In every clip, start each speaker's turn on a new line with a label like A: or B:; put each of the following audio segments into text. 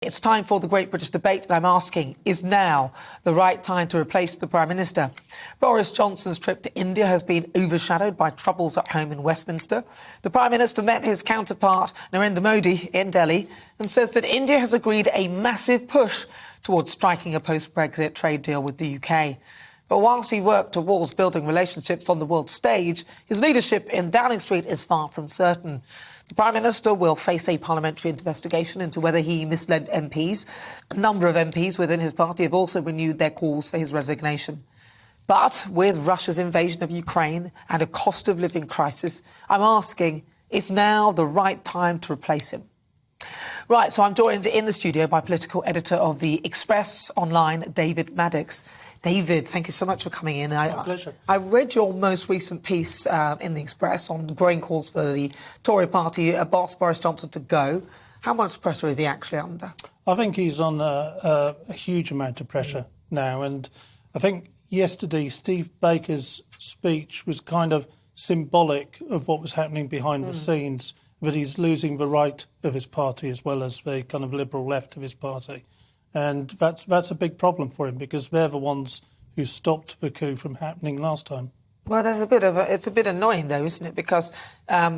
A: It's time for the Great British Debate, and I'm asking, is now the right time to replace the Prime Minister? Boris Johnson's trip to India has been overshadowed by troubles at home in Westminster. The Prime Minister met his counterpart, Narendra Modi, in Delhi and says that India has agreed a massive push towards striking a post-Brexit trade deal with the UK. But whilst he worked towards building relationships on the world stage, his leadership in Downing Street is far from certain. The Prime Minister will face a parliamentary investigation into whether he misled MPs. A number of MPs within his party have also renewed their calls for his resignation. But with Russia's invasion of Ukraine and a cost of living crisis, I'm asking, is now the right time to replace him? Right, so I'm joined in the studio by political editor of The Express Online, David Maddox. David, thank you so much for coming in.
B: My pleasure.
A: I read your most recent piece in The Express on growing calls for the Tory party boss, Boris Johnson, to go. How much pressure is he actually under?
B: I think he's on a huge amount of pressure now. And I think yesterday Steve Baker's speech was kind of symbolic of what was happening behind the scenes, that he's losing the right of his party as well as the kind of liberal left of his party. And that's a big problem for him because they're the ones who stopped the coup from happening last time.
A: Well, it's a bit annoying, though, isn't it? Because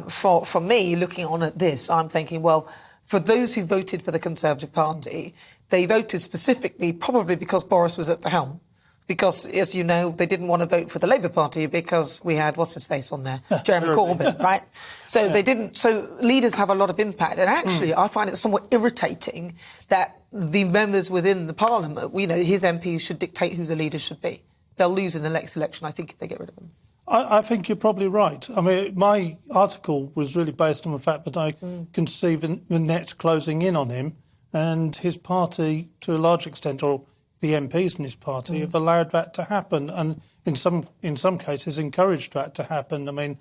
A: for me, looking on at this, I'm thinking, well, for those who voted for the Conservative Party, they voted specifically probably because Boris was at the helm. Because, as you know, they didn't want to vote for the Labour Party because we had, what's his face on there? Jeremy Corbyn, right? So they didn't. So leaders have a lot of impact. And actually, I find it somewhat irritating that the members within the Parliament, his MPs should dictate who the leaders should be. They'll lose in the next election, I think, if they get rid of them.
B: I think you're probably right. I mean, my article was really based on the fact that I can see the net closing in on him and his party, to a large extent, or the MPs in his party have allowed that to happen, and in some cases encouraged that to happen. I mean,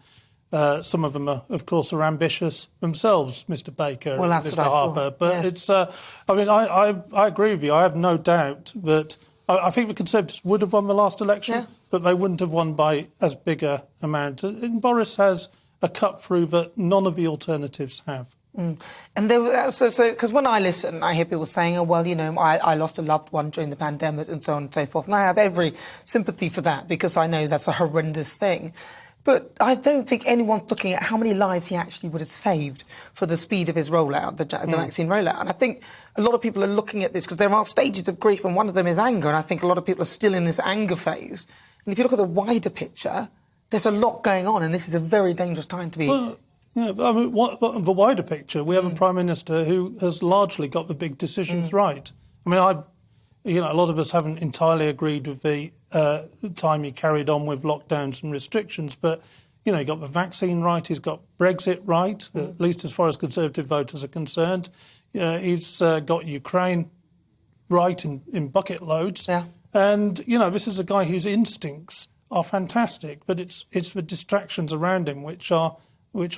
B: some of them, of course, are ambitious themselves, Mr. Baker,
A: well,
B: and Mr. Harper. But
A: yes.
B: it's. I mean, I agree with you. I have no doubt that I think the Conservatives would have won the last election, but they wouldn't have won by as big a amount. And Boris has a cut through that none of the alternatives have.
A: And because when I listen, I hear people saying, oh, well, I lost a loved one during the pandemic and so on and so forth. And I have every sympathy for that because I know that's a horrendous thing. But I don't think anyone's looking at how many lives he actually would have saved for the speed of his rollout, the vaccine rollout. And I think a lot of people are looking at this because there are stages of grief, and one of them is anger. And I think a lot of people are still in this anger phase. And if you look at the wider picture, there's a lot going on, and this is a very dangerous time to be...
B: Well, yeah, I mean, the wider picture, we have a Prime Minister who has largely got the big decisions right. I mean, a lot of us haven't entirely agreed with the time he carried on with lockdowns and restrictions, but, he got the vaccine right, he's got Brexit right, at least as far as Conservative voters are concerned. He's got Ukraine right in bucket loads. Yeah. And, this is a guy whose instincts are fantastic, but it's the distractions around him which are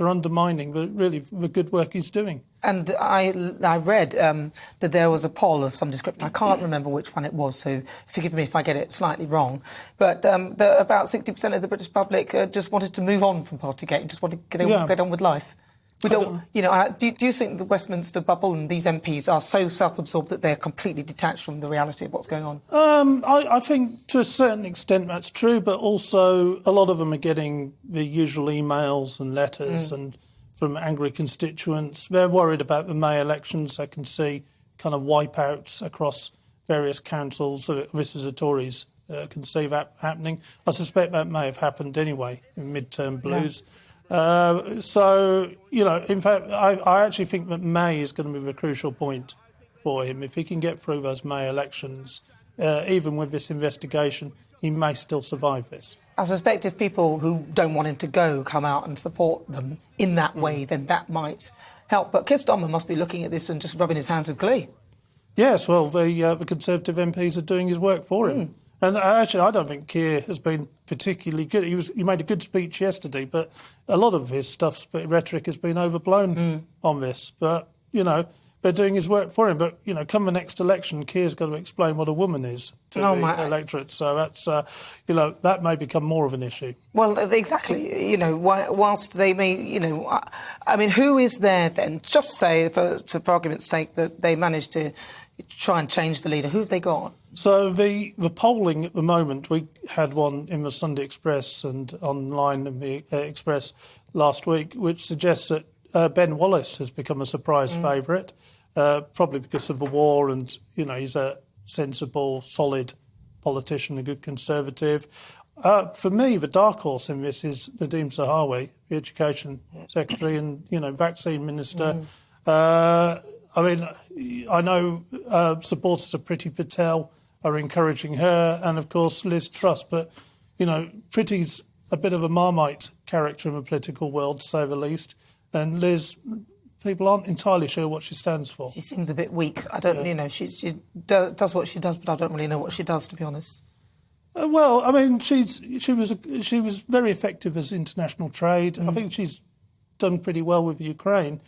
B: undermining the good work he's doing.
A: And I read that there was a poll of some description. I can't remember which one it was, so forgive me if I get it slightly wrong. But about 60% of the British public just wanted to move on from Partygate and just wanted to get on with life. We don't, do you think the Westminster bubble and these MPs are so self-absorbed that they're completely detached from the reality of what's going on?
B: I think to a certain extent that's true, but also a lot of them are getting the usual emails and letters and from angry constituents. They're worried about the May elections. They can see kind of wipeouts across various councils. This is the Tories can see that happening. I suspect that may have happened anyway in midterm blues. Yeah. In fact, I actually think that May is going to be the crucial point for him. If he can get through those May elections, even with this investigation, he may still survive this.
A: I suspect if people who don't want him to go come out and support them in that way, then that might help. But Keir Starmer must be looking at this and just rubbing his hands with glee.
B: Yes, well, the Conservative MPs are doing his work for him. And actually, I don't think Keir has been particularly good. He made a good speech yesterday, but a lot of his rhetoric has been overblown on this. But, they're doing his work for him. But, you know, come the next election, Keir's got to explain what a woman is to the electorate. So that's, you know, that may become more of an issue.
A: Well, exactly. You know, whilst they may, you know, I mean, who is there then? Just say, for argument's sake, that they managed to try and change the leader. Who have they got?
B: So the polling at the moment, we had one in the Sunday Express and online in the Express last week, which suggests that Ben Wallace has become a surprise favourite, probably because of the war, and you know he's a sensible, solid politician, a good Conservative. For me, the dark horse in this is Nadhim Zahawi, the Education Secretary and you know Vaccine Minister. I mean, I know supporters of Priti Patel are encouraging her, and of course Liz Truss. But you know, Priti's a bit of a Marmite character in the political world, to say the least. And Liz, people aren't entirely sure what she stands for.
A: She seems a bit weak. I don't, you know, she does what she does, but I don't really know what she does, to be honest.
B: Well, I mean, she was very effective as international trade. I think she's done pretty well with Ukraine.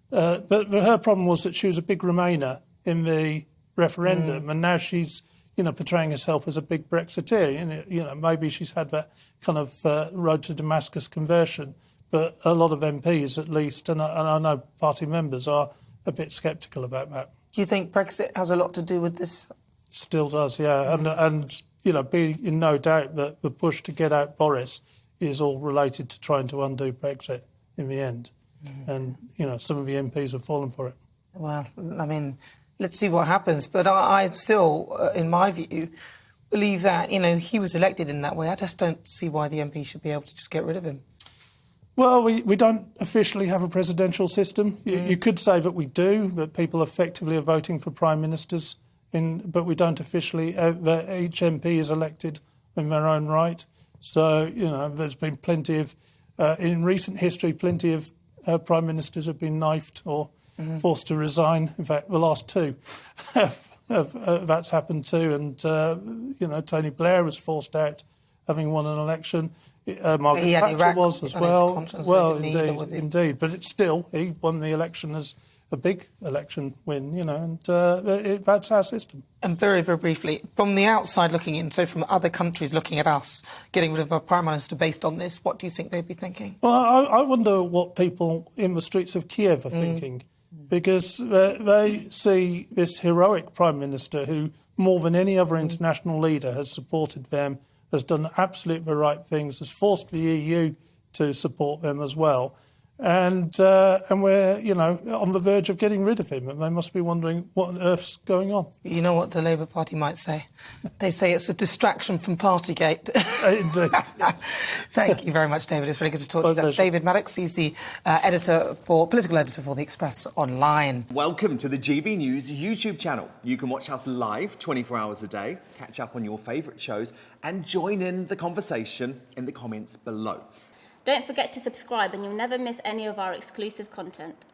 B: But her problem was that she was a big Remainer in the referendum, and now she's, you know, portraying herself as a big Brexiteer. And, you know, maybe she's had that kind of road to Damascus conversion. But a lot of MPs, at least, and I know party members, are a bit sceptical about that.
A: Do you think Brexit has a lot to do with this?
B: Still does, yeah. And you know, be in no doubt that the push to get out Boris is all related to trying to undo Brexit in the end. And, you know, some of the MPs have fallen for it.
A: Well, I mean, let's see what happens. But I still, in my view, believe that, you know, he was elected in that way. I just don't see why the MP should be able to just get rid of him.
B: Well, we don't officially have a presidential system. You could say that we do, that people effectively are voting for prime ministers, but we don't officially. Each MP is elected in their own right. So, you know, there's been plenty of, in recent history, plenty of prime ministers have been knifed or forced to resign. In fact, the last two that's happened too. And, you know, Tony Blair was forced out having won an election. Margaret Thatcher was as well. Well, indeed. But it's still, he won the election as a big election win, you know, and that's our system.
A: And very, very briefly, from the outside looking in, so from other countries looking at us, getting rid of our Prime Minister based on this, what do you think they'd be thinking?
B: Well, I wonder what people in the streets of Kiev are thinking, because they see this heroic Prime Minister who, more than any other international leader, has supported them, has done absolutely the right things, has forced the EU to support them as well. And we're, you know, on the verge of getting rid of him. And they must be wondering what on earth's going on.
A: You know what the Labour Party might say? They say it's a distraction from Partygate.
B: Indeed. Yes.
A: Thank you very much, David. It's really good to talk to you. That's David Maddox. He's the political editor for The Express Online.
C: Welcome to the GB News YouTube channel. You can watch us live 24 hours a day, catch up on your favourite shows, and join in the conversation in the comments below.
D: Don't forget to subscribe and you'll never miss any of our exclusive content.